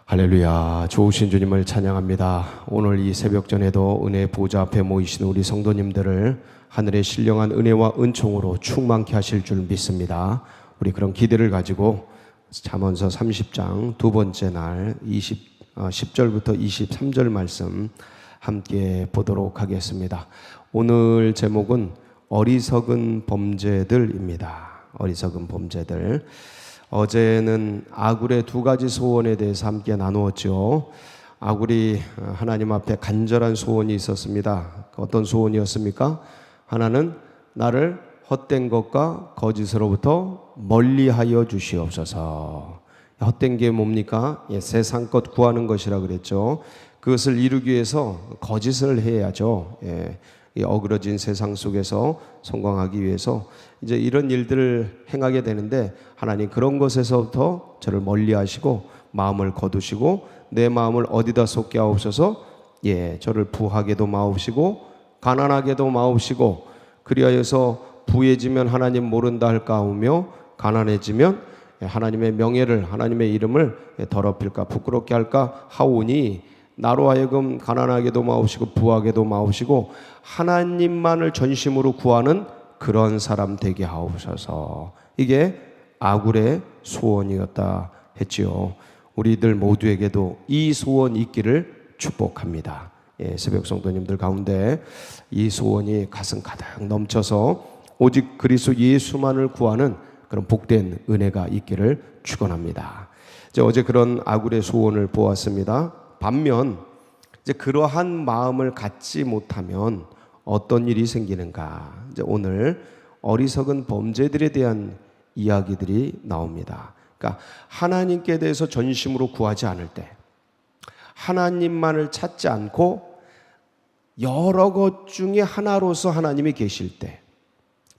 할렐루야, 좋으신 주님을 찬양합니다. 오늘 이 새벽전에도 은혜 보좌 앞에 모이신 우리 성도님들을 하늘의 신령한 은혜와 은총으로 충만케 하실 줄 믿습니다. 우리 그런 기대를 가지고 잠언서 30장 두 번째 날 10절부터 23절 말씀 함께 보도록 하겠습니다. 오늘 제목은 어리석은 범죄들입니다. 어리석은 범죄들. 어제는 아굴의 두 가지 소원에 대해서 함께 나누었죠. 아굴이 하나님 앞에 간절한 소원이 있었습니다. 어떤 소원이었습니까? 하나는 나를 헛된 것과 거짓으로부터 멀리하여 주시옵소서. 헛된 게 뭡니까? 세상 것 구하는 것이라 그랬죠. 그것을 이루기 위해서 거짓을 해야죠. 이 어그러진 세상 속에서 성공하기 위해서 이제 이런 일들을 행하게 되는데, 하나님 그런 것에서부터 저를 멀리하시고 마음을 거두시고 내 마음을 어디다 쏟게 하옵소서. 저를 부하게도 마옵시고 가난하게도 마옵시고, 그리하여서 부해지면 하나님 모른다 할까 하며 가난해지면 하나님의 명예를, 하나님의 이름을 더럽힐까 부끄럽게 할까 하오니, 나로 하여금 가난하게도 마옵시고 부하게도 마옵시고 하나님만을 전심으로 구하는 그런 사람 되게 하옵소서. 이게 아굴의 소원이었다 했지요. 우리들 모두에게도 이 소원이 있기를 축복합니다. 새벽 성도님들 가운데 이 소원이 가슴 가득 넘쳐서 오직 그리스도 예수만을 구하는 그런 복된 은혜가 있기를 축원합니다. 어제 그런 아굴의 소원을 보았습니다. 반면 이제 그러한 마음을 갖지 못하면 어떤 일이 생기는가? 이제 오늘 어리석은 범죄들에 대한 이야기들이 나옵니다. 그러니까 하나님께 대해서 전심으로 구하지 않을 때, 하나님만을 찾지 않고 여러 것 중에 하나로서 하나님이 계실 때,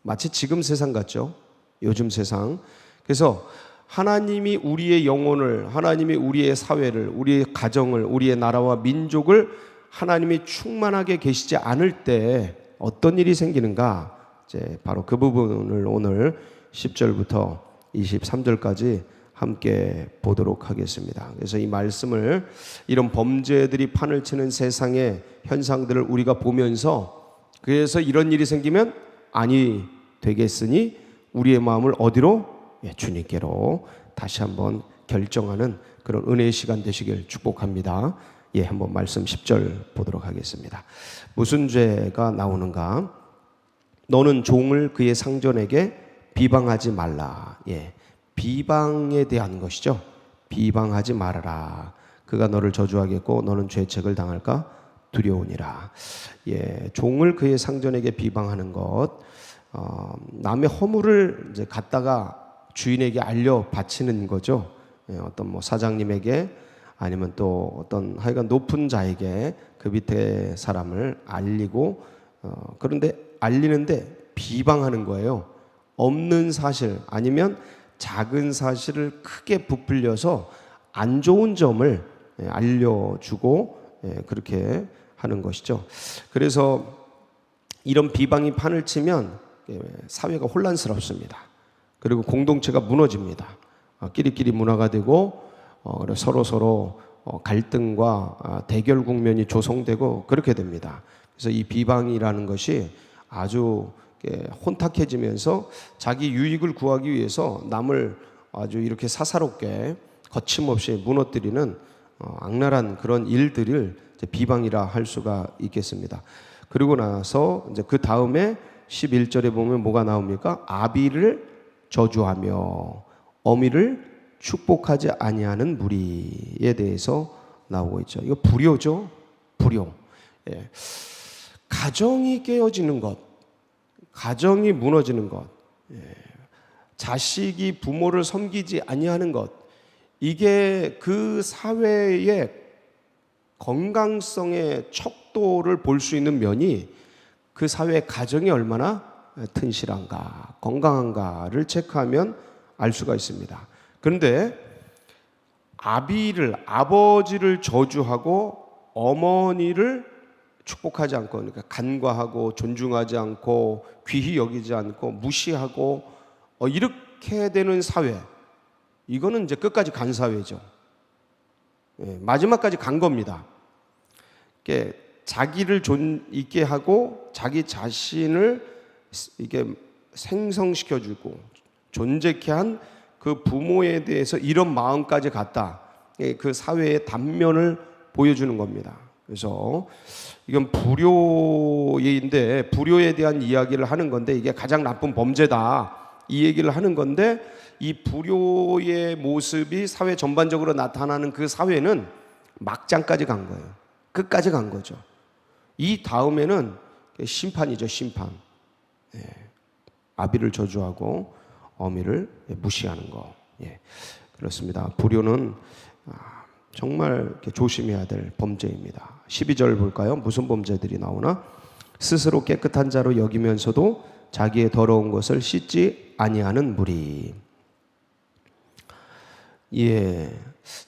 마치 지금 세상 같죠? 요즘 세상. 그래서 하나님이 우리의 영혼을, 하나님이 우리의 사회를, 우리의 가정을, 우리의 나라와 민족을 하나님이 충만하게 계시지 않을 때 어떤 일이 생기는가? 이제 바로 그 부분을 오늘 10절부터 23절까지 함께 보도록 하겠습니다. 그래서 이 말씀을, 이런 범죄들이 판을 치는 세상의 현상들을 우리가 보면서, 그래서 이런 일이 생기면 아니 되겠으니 우리의 마음을 어디로? 주님께로 다시 한번 결정하는 그런 은혜의 시간 되시길 축복합니다. 한번 말씀 10절 보도록 하겠습니다. 무슨 죄가 나오는가? 너는 종을 그의 상전에게 비방하지 말라. 비방에 대한 것이죠. 비방하지 말아라. 그가 너를 저주하겠고 너는 죄책을 당할까 두려우니라. 종을 그의 상전에게 비방하는 것, 남의 허물을 이제 갖다가 주인에게 알려 바치는 거죠. 어떤 사장님에게, 아니면 또 어떤 하여간 높은 자에게 그 밑에 사람을 알리고, 그런데 알리는데 비방하는 거예요. 없는 사실, 아니면 작은 사실을 크게 부풀려서 안 좋은 점을 알려주고 그렇게 하는 것이죠. 그래서 이런 비방이 판을 치면 사회가 혼란스럽습니다. 그리고 공동체가 무너집니다. 끼리끼리 문화가 되고 서로 갈등과 대결 국면이 조성되고 그렇게 됩니다. 그래서 이 비방이라는 것이 아주 혼탁해지면서 자기 유익을 구하기 위해서 남을 아주 이렇게 사사롭게 거침없이 무너뜨리는 악랄한 그런 일들을 비방이라 할 수가 있겠습니다. 그리고 나서 이제 그 다음에 11절에 보면 뭐가 나옵니까? 아비를 저주하며 어미를 축복하지 아니하는 무리에 대해서 나오고 있죠. 이거 불효죠. 불효. 가정이 깨어지는 것, 가정이 무너지는 것, 자식이 부모를 섬기지 아니하는 것, 이게 그 사회의 건강성의 척도를 볼 수 있는 면이 그 사회의 가정이 얼마나 튼실한가, 건강한가를 체크하면 알 수가 있습니다. 그런데 아버지를 저주하고 어머니를 축복하지 않고, 그러니까 간과하고 존중하지 않고 귀히 여기지 않고 무시하고 이렇게 되는 사회, 이거는 이제 끝까지 간 사회죠. 마지막까지 간 겁니다. 자기를 있게 하고 자기 자신을 이게 생성시켜주고 존재케 한 그 부모에 대해서 이런 마음까지 갖다 그 사회의 단면을 보여주는 겁니다. 그래서 이건 불효인데 불효에 대한 이야기를 하는 건데 이게 가장 나쁜 범죄다 이 얘기를 하는 건데 이 불효의 모습이 사회 전반적으로 나타나는 그 사회는 막장까지 간 거예요. 끝까지 간 거죠. 이 다음에는 심판이죠. 심판. 아비를 저주하고 어미를 무시하는 거. 그렇습니다. 불효는 정말 조심해야 될 범죄입니다. 12절 볼까요? 무슨 범죄들이 나오나? 스스로 깨끗한 자로 여기면서도 자기의 더러운 것을 씻지 아니하는 무리.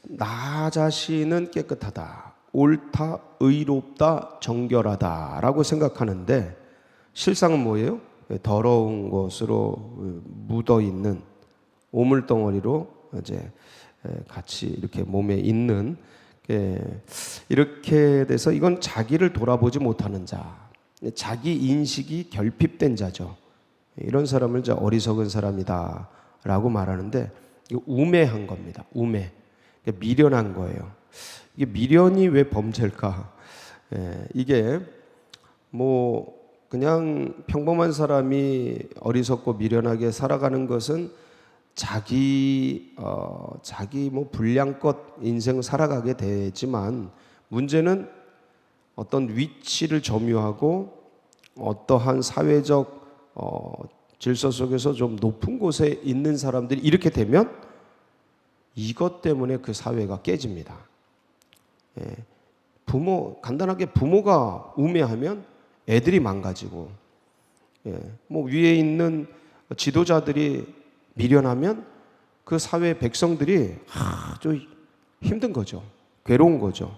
나 자신은 깨끗하다, 옳다, 의롭다, 정결하다라고 생각하는데 실상은 뭐예요? 더러운 것으로 묻어 있는 오물덩어리로 이제 같이 이렇게 몸에 있는 이렇게 돼서 이건 자기를 돌아보지 못하는 자, 자기 인식이 결핍된 자죠. 이런 사람을 이제 어리석은 사람이다라고 말하는데 이거 우매한 겁니다. 우매, 미련한 거예요. 이게 미련이 왜 범죄일까? 이게 뭐 그냥 평범한 사람이 어리석고 미련하게 살아가는 것은 자기 뭐 분량껏 인생 살아가게 되지만 문제는 어떤 위치를 점유하고 어떠한 사회적 질서 속에서 좀 높은 곳에 있는 사람들이 이렇게 되면 이것 때문에 그 사회가 깨집니다. 간단하게 부모가 우매하면 애들이 망가지고, 뭐 위에 있는 지도자들이 미련하면 그 사회 백성들이 아주 힘든 거죠. 괴로운 거죠.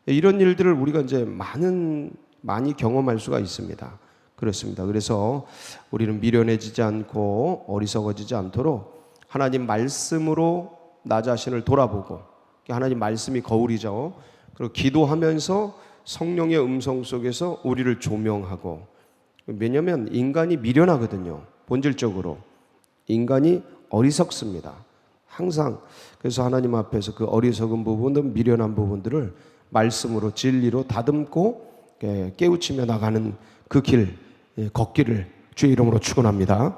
이런 일들을 우리가 이제 많이 경험할 수가 있습니다. 그렇습니다. 그래서 우리는 미련해지지 않고 어리석어지지 않도록 하나님 말씀으로 나 자신을 돌아보고, 하나님 말씀이 거울이죠. 그리고 기도하면서 성령의 음성 속에서 우리를 조명하고, 왜냐하면 인간이 미련하거든요. 본질적으로 인간이 어리석습니다. 항상. 그래서 하나님 앞에서 그 어리석은 부분들, 미련한 부분들을 말씀으로 진리로 다듬고 깨우치며 나가는 그 길 걷기를 주의 이름으로 축원합니다.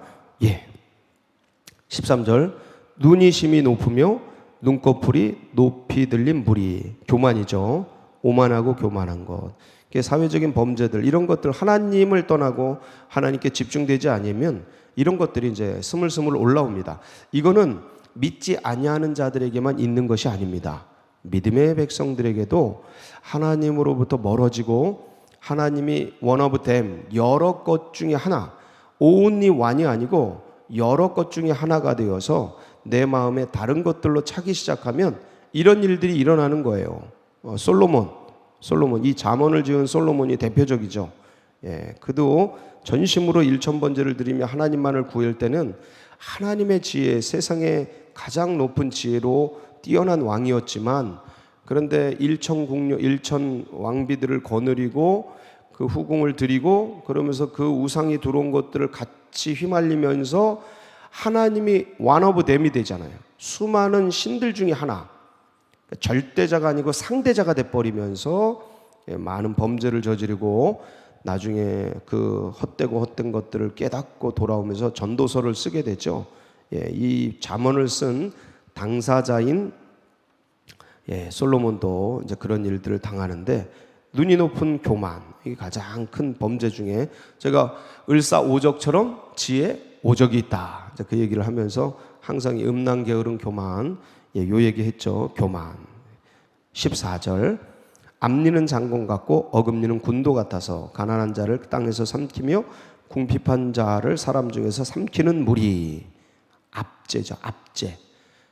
13절 눈이 심히 높으며 눈꺼풀이 높이 들린 무리. 교만이죠. 오만하고 교만한 것, 사회적인 범죄들, 이런 것들 하나님을 떠나고 하나님께 집중되지 않으면 이런 것들이 이제 스물스물 올라옵니다. 이거는 믿지 아니하는 자들에게만 있는 것이 아닙니다. 믿음의 백성들에게도 하나님으로부터 멀어지고 하나님이 one of them, 여러 것 중에 하나, only one이 아니고 여러 것 중에 하나가 되어서 내 마음에 다른 것들로 차기 시작하면 이런 일들이 일어나는 거예요. 솔로몬, 이 잠언을 지은 솔로몬이 대표적이죠. 그도 전심으로 일천번제를 드리며 하나님만을 구할 때는 하나님의 지혜, 세상의 가장 높은 지혜로 뛰어난 왕이었지만, 그런데 일천 왕비들을 거느리고 그 후궁을 드리고 그러면서 그 우상이 들어온 것들을 같이 휘말리면서 하나님이 one of them이 되잖아요. 수많은 신들 중에 하나, 절대자가 아니고 상대자가 돼버리면서 많은 범죄를 저지르고 나중에 그 헛된 것들을 깨닫고 돌아오면서 전도서를 쓰게 되죠. 이 잠언을 쓴 당사자인 솔로몬도 이제 그런 일들을 당하는데, 눈이 높은 교만, 이게 가장 큰 범죄 중에, 제가 을사오적처럼 지혜 오적이 있다, 그 얘기를 하면서 항상 음란 게으른 교만, 요 얘기했죠. 교만. 14절 앞니는 장군 같고 어금니는 군도 같아서 가난한 자를 땅에서 삼키며 궁핍한 자를 사람 중에서 삼키는 무리. 압제죠. 압제.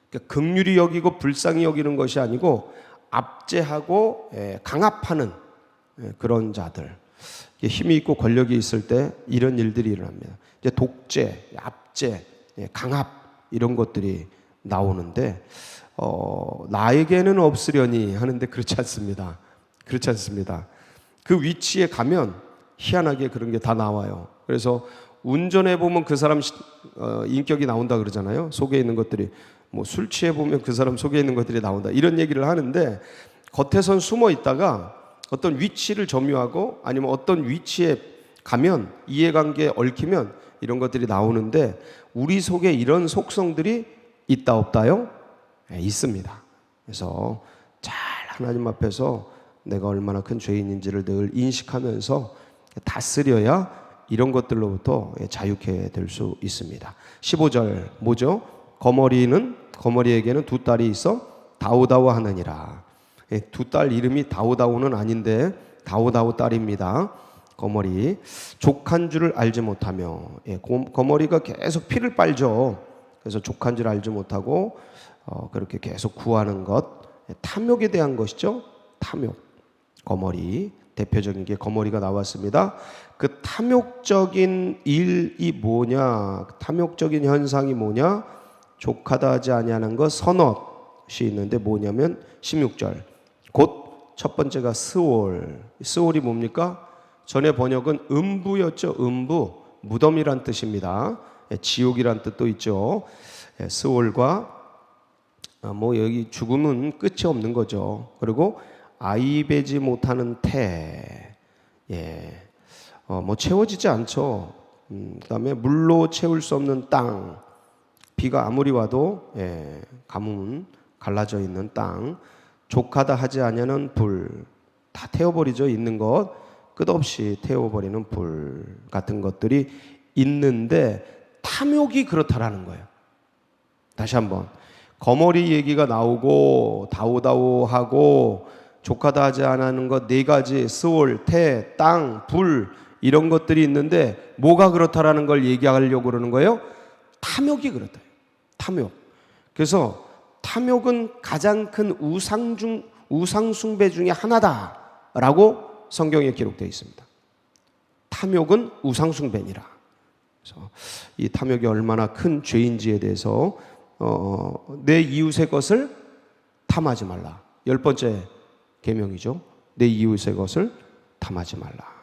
그러니까 긍휼히 여기고 불쌍히 여기는 것이 아니고 압제하고 강압하는 그런 자들. 힘이 있고 권력이 있을 때 이런 일들이 일어납니다. 이제 독재, 압제, 강압, 이런 것들이 나오는데, 나에게는 없으려니 하는데 그렇지 않습니다. 그렇지 않습니다. 그 위치에 가면 희한하게 그런 게 다 나와요. 그래서 운전해 보면 그 사람 인격이 나온다 그러잖아요. 속에 있는 것들이, 뭐 술 취해 보면 그 사람 속에 있는 것들이 나온다, 이런 얘기를 하는데, 겉에선 숨어 있다가 어떤 위치를 점유하고 아니면 어떤 위치에 가면, 이해관계에 얽히면 이런 것들이 나오는데, 우리 속에 이런 속성들이 있다 없다요? 네, 있습니다. 그래서 잘 하나님 앞에서 내가 얼마나 큰 죄인인지를 늘 인식하면서 다스려야 이런 것들로부터 자유케 될 수 있습니다. 15절 뭐죠? 거머리에게는 두 딸이 있어 다우다우 하느니라. 두 딸 이름이 다우다우는 아닌데 다우다우 딸입니다. 거머리, 족한 줄을 알지 못하며, 거머리가 계속 피를 빨죠. 그래서 족한 줄 알지 못하고 그렇게 계속 구하는 것, 탐욕에 대한 것이죠. 탐욕. 거머리, 대표적인 게 거머리가 나왔습니다. 그 탐욕적인 일이 뭐냐, 탐욕적인 현상이 뭐냐, 족하다 하지 아니하는 것 선엇이 있는데 뭐냐면 16절, 곧 첫 번째가 스올. 스올이 뭡니까? 전에 번역은 음부였죠. 음부, 무덤이란 뜻입니다. 지옥이란 뜻도 있죠. 스올과 뭐 여기 죽음은 끝이 없는 거죠. 그리고 아이 베지 못하는 태, 뭐 채워지지 않죠. 그다음에 물로 채울 수 없는 땅, 비가 아무리 와도 가뭄 갈라져 있는 땅, 족하다 하지 아니하는 불, 다 태워버리죠. 있는 것 끝없이 태워버리는 불 같은 것들이 있는데, 탐욕이 그렇다라는 거예요. 다시 한번, 거머리 얘기가 나오고 다우다우하고 족하다 하지 않는 것 네 가지, 스올, 태, 땅, 불, 이런 것들이 있는데 뭐가 그렇다라는 걸 얘기하려고 그러는 거예요? 탐욕이 그렇다. 탐욕. 그래서 탐욕은 가장 큰 우상 숭배 중에 하나다라고 성경에 기록되어 있습니다. 탐욕은 우상 숭배니라. 그래서 이 탐욕이 얼마나 큰 죄인지에 대해서 내 이웃의 것을 탐하지 말라. 10번째 계명이죠. 내 이웃의 것을 탐하지 말라.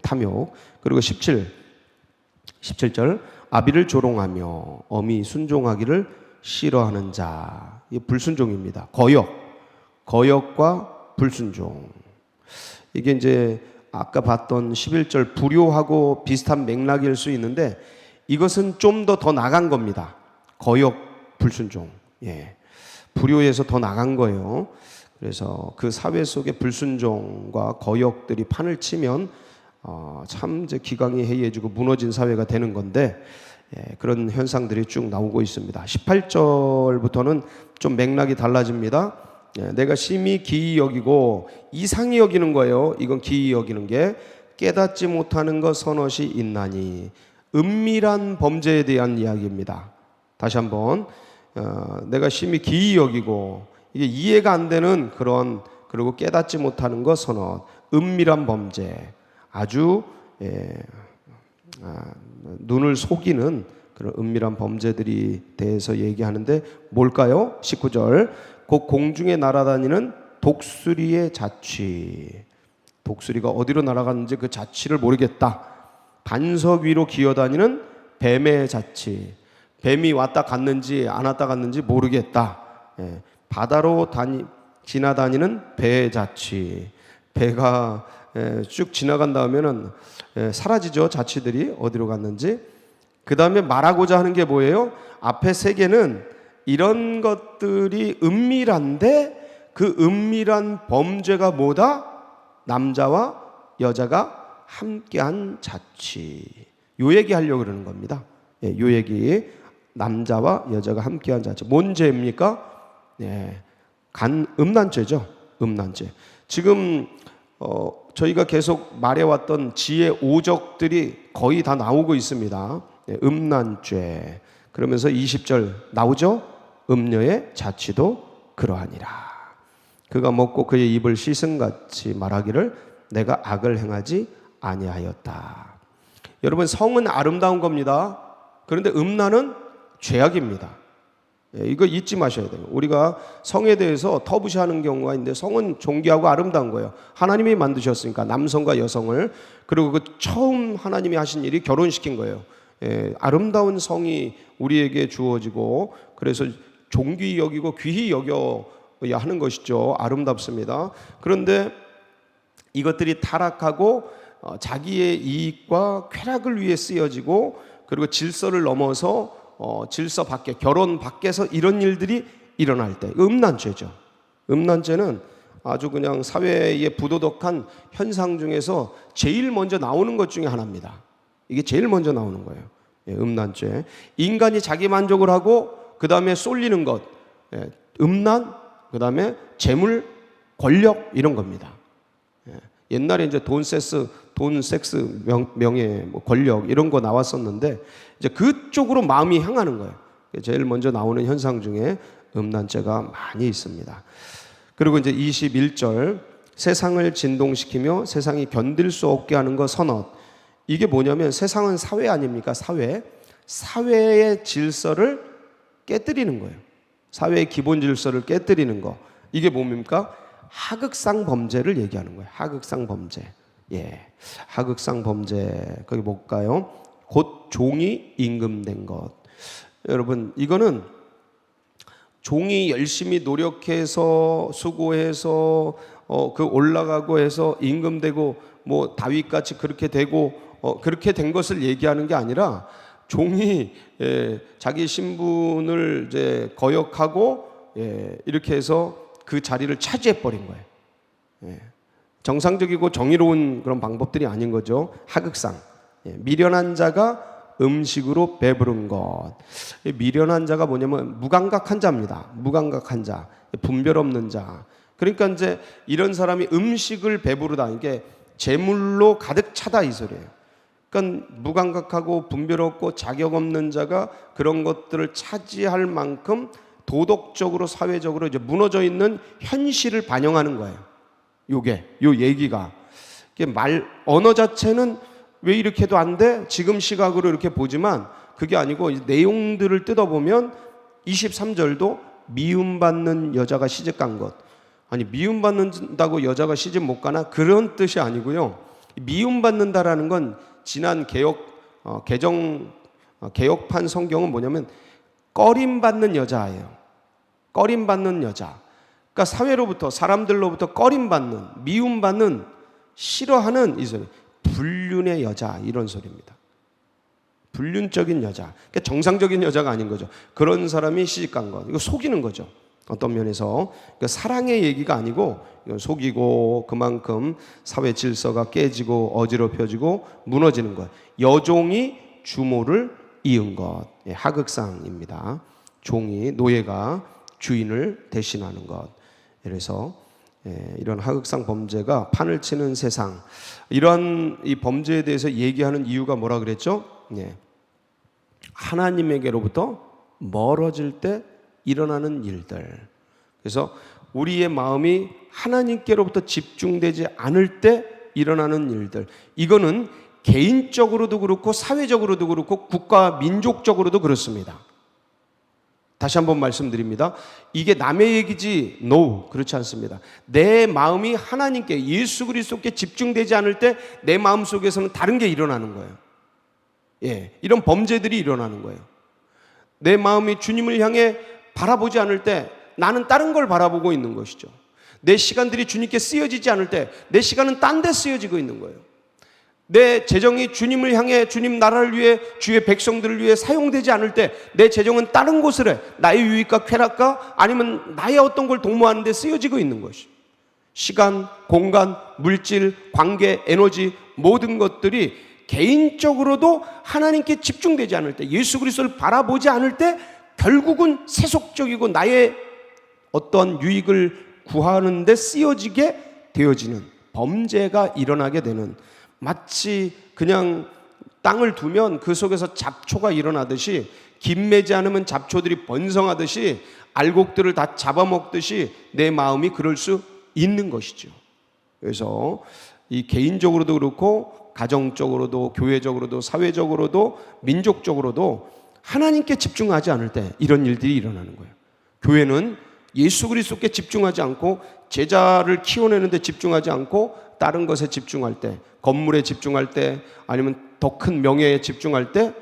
탐욕. 그리고 17절, 아비를 조롱하며 어미 순종하기를 싫어하는 자. 이 불순종입니다. 거역과 불순종. 이게 이제 아까 봤던 11절 불효하고 비슷한 맥락일 수 있는데, 이것은 좀 더 나간 겁니다. 거역, 불순종. 불효에서 더 나간 거예요. 그래서 그 사회 속에 불순종과 거역들이 판을 치면 참 이제 기강이 해이해지고 무너진 사회가 되는 건데, 그런 현상들이 쭉 나오고 있습니다. 18절부터는 좀 맥락이 달라집니다. 내가 심히 기이 여기고, 이상히 여기는 거예요. 이건 기이 여기는 게, 깨닫지 못하는 것 선엇이 있나니. 은밀한 범죄에 대한 이야기입니다. 다시 한번, 내가 심히 기이 여기고, 이게 이해가 안 되는 그런, 그리고 깨닫지 못하는 것 선엇, 은밀한 범죄, 아주 눈을 속이는 그런 은밀한 범죄들이 대해서 얘기하는데 뭘까요? 19절, 곧 공중에 날아다니는 독수리의 자취. 독수리가 어디로 날아가는지 그 자취를 모르겠다. 반석 위로 기어다니는 뱀의 자취. 뱀이 왔다 갔는지 안 왔다 갔는지 모르겠다. 바다로 지나다니는 배의 자취. 배가 쭉 지나간 다음에는 사라지죠. 자취들이 어디로 갔는지. 그 다음에 말하고자 하는 게 뭐예요? 앞에 세 개는 이런 것들이 은밀한데, 그 은밀한 범죄가 뭐다? 남자와 여자가 함께한 자취. 요 얘기 하려고 그러는 겁니다. 요 얘기, 남자와 여자가 함께한 자취. 뭔 죄입니까? 음란죄죠. 음란죄. 지금 저희가 계속 말해왔던 지혜 오적들이 거의 다 나오고 있습니다. 음란죄. 그러면서 20절 나오죠. 음녀의 자취도 그러하니라. 그가 먹고 그의 입을 씻음같이 말하기를 내가 악을 행하지 아니하였다. 여러분, 성은 아름다운 겁니다. 그런데 음란은 죄악입니다. 이거 잊지 마셔야 돼요. 우리가 성에 대해서 터부시하는 경우가 있는데 성은 존귀하고 아름다운 거예요. 하나님이 만드셨으니까 남성과 여성을. 그리고 그 처음 하나님이 하신 일이 결혼시킨 거예요. 아름다운 성이 우리에게 주어지고 그래서 존귀 여기고 귀히 여겨야 하는 것이죠. 아름답습니다. 그런데 이것들이 타락하고 자기의 이익과 쾌락을 위해 쓰여지고 그리고 질서를 넘어서 질서 밖에, 결혼 밖에서 이런 일들이 일어날 때 음란죄죠. 음란죄는 아주 그냥 사회의 부도덕한 현상 중에서 제일 먼저 나오는 것 중에 하나입니다. 이게 제일 먼저 나오는 거예요. 음란죄. 인간이 자기 만족을 하고 그 다음에 쏠리는 것, 음란, 그 다음에 재물, 권력 이런 겁니다. 옛날에 이제 돈, 섹스, 명예, 권력 이런 거 나왔었는데 이제 그쪽으로 마음이 향하는 거예요. 제일 먼저 나오는 현상 중에 음란죄가 많이 있습니다. 그리고 이제 21절 세상을 진동시키며 세상이 견딜 수 없게 하는 것 선엇. 이게 뭐냐면 세상은 사회 아닙니까? 사회의 질서를 깨뜨리는 거예요. 사회의 기본 질서를 깨뜨리는 거. 이게 뭡니까? 하극상 범죄를 얘기하는 거예요. 하극상 범죄. 하극상 범죄. 거기 볼까요? 곧 종이 임금된 것. 여러분, 이거는 종이 열심히 노력해서 수고해서 그 올라가고 해서 임금되고 뭐 다윗같이 그렇게 되고 그렇게 된 것을 얘기하는 게 아니라 종이 자기 신분을 이제 거역하고 이렇게 해서 그 자리를 차지해 버린 거예요. 정상적이고 정의로운 그런 방법들이 아닌 거죠. 하극상. 미련한 자가 음식으로 배부른 것. 미련한 자가 뭐냐면 무감각한 자입니다. 무감각한 자, 분별 없는 자. 그러니까 이제 이런 사람이 음식을 배부르다. 이게 재물로 가득 차다 이 소리예요. 그러니까 무감각하고 분별 없고 자격 없는 자가 그런 것들을 차지할 만큼 도덕적으로 사회적으로 이제 무너져 있는 현실을 반영하는 거예요. 요 얘기가 언어 자체는 왜 이렇게 해도 안 돼? 지금 시각으로 이렇게 보지만 그게 아니고 내용들을 뜯어보면 23절도 미움받는 여자가 시집간 것. 아니 미움받는다고 여자가 시집 못 가나? 그런 뜻이 아니고요. 미움받는다라는 건 지난 개혁판 성경은 뭐냐면 꺼림받는 여자예요. 꺼림받는 여자. 그러니까 사회로부터 사람들로부터 꺼림받는, 미움받는, 싫어하는 이 소리. 불륜의 여자 이런 소리입니다. 불륜적인 여자. 그러니까 정상적인 여자가 아닌 거죠. 그런 사람이 시집간 것. 이거 속이는 거죠. 어떤 면에서. 그러니까 사랑의 얘기가 아니고 이건 속이고 그만큼 사회 질서가 깨지고 어지럽혀지고 무너지는 것. 여종이 주모를 이은 것. 하극상입니다. 종이 노예가 주인을 대신하는 것. 그래서 이런 하극상 범죄가 판을 치는 세상. 이러한 이 범죄에 대해서 얘기하는 이유가 뭐라 그랬죠? 하나님에게로부터 멀어질 때 일어나는 일들. 그래서 우리의 마음이 하나님께로부터 집중되지 않을 때 일어나는 일들. 이거는 개인적으로도 그렇고 사회적으로도 그렇고 국가 민족적으로도 그렇습니다. 다시 한번 말씀드립니다. 이게 남의 얘기지, no, 그렇지 않습니다. 내 마음이 하나님께, 예수 그리스도께 집중되지 않을 때 내 마음 속에서는 다른 게 일어나는 거예요. 이런 범죄들이 일어나는 거예요. 내 마음이 주님을 향해 바라보지 않을 때 나는 다른 걸 바라보고 있는 것이죠. 내 시간들이 주님께 쓰여지지 않을 때 내 시간은 딴 데 쓰여지고 있는 거예요. 내 재정이 주님을 향해 주님 나라를 위해 주의 백성들을 위해 사용되지 않을 때 내 재정은 다른 곳을 해. 나의 유익과 쾌락과 아니면 나의 어떤 걸 도모하는 데 쓰여지고 있는 것이. 시간, 공간, 물질, 관계, 에너지 모든 것들이 개인적으로도 하나님께 집중되지 않을 때, 예수 그리스도를 바라보지 않을 때 결국은 세속적이고 나의 어떤 유익을 구하는 데 쓰여지게 되어지는 범죄가 일어나게 되는, 마치 그냥 땅을 두면 그 속에서 잡초가 일어나듯이, 김 매지 않으면 잡초들이 번성하듯이, 알곡들을 다 잡아먹듯이 내 마음이 그럴 수 있는 것이죠. 그래서 이 개인적으로도 그렇고 가정적으로도 교회적으로도 사회적으로도 민족적으로도 하나님께 집중하지 않을 때 이런 일들이 일어나는 거예요. 교회는 예수 그리스도께 집중하지 않고 제자를 키워내는 데 집중하지 않고 다른 것에 집중할 때, 건물에 집중할 때, 아니면 더 큰 명예에 집중할 때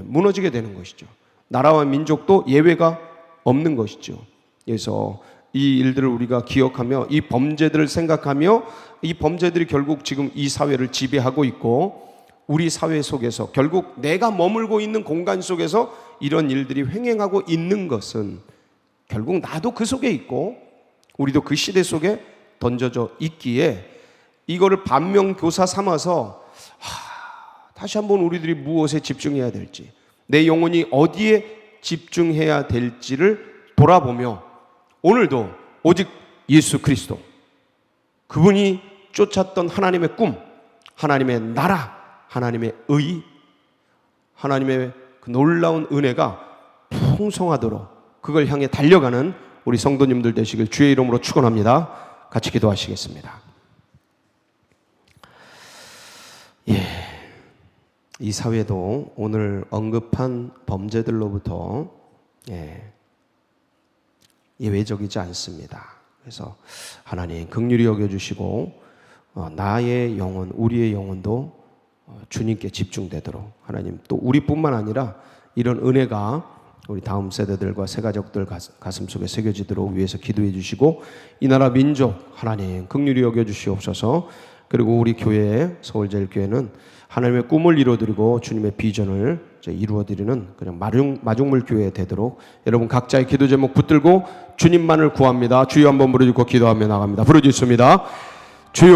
무너지게 되는 것이죠. 나라와 민족도 예외가 없는 것이죠. 그래서 이 일들을 우리가 기억하며 이 범죄들을 생각하며 이 범죄들이 결국 지금 이 사회를 지배하고 있고 우리 사회 속에서 결국 내가 머물고 있는 공간 속에서 이런 일들이 횡행하고 있는 것은 결국 나도 그 속에 있고 우리도 그 시대 속에 던져져 있기에 이거를 반면교사 삼아서 다시 한번 우리들이 무엇에 집중해야 될지, 내 영혼이 어디에 집중해야 될지를 돌아보며 오늘도 오직 예수 그리스도, 그분이 쫓았던 하나님의 꿈, 하나님의 나라, 하나님의 의, 하나님의 그 놀라운 은혜가 풍성하도록 그걸 향해 달려가는 우리 성도님들 되시길 주의 이름으로 축원합니다. 같이 기도하시겠습니다. 이 사회도 오늘 언급한 범죄들로부터 예외적이지 않습니다. 그래서 하나님 긍휼히 여겨주시고 나의 영혼, 우리의 영혼도 주님께 집중되도록 하나님, 또 우리뿐만 아니라 이런 은혜가 우리 다음 세대들과 새가족들 가슴 속에 새겨지도록 위해서 기도해 주시고, 이 나라 민족 하나님 긍휼히 여겨주시옵소서. 그리고 우리 교회, 서울제일교회는 하나님의 꿈을 이루어드리고 주님의 비전을 이루어드리는 그냥 마중물 교회 되도록 여러분 각자의 기도 제목 붙들고 주님만을 구합니다. 주여 한번 부르짖고 기도하며 나갑니다. 부르짖습니다. 주여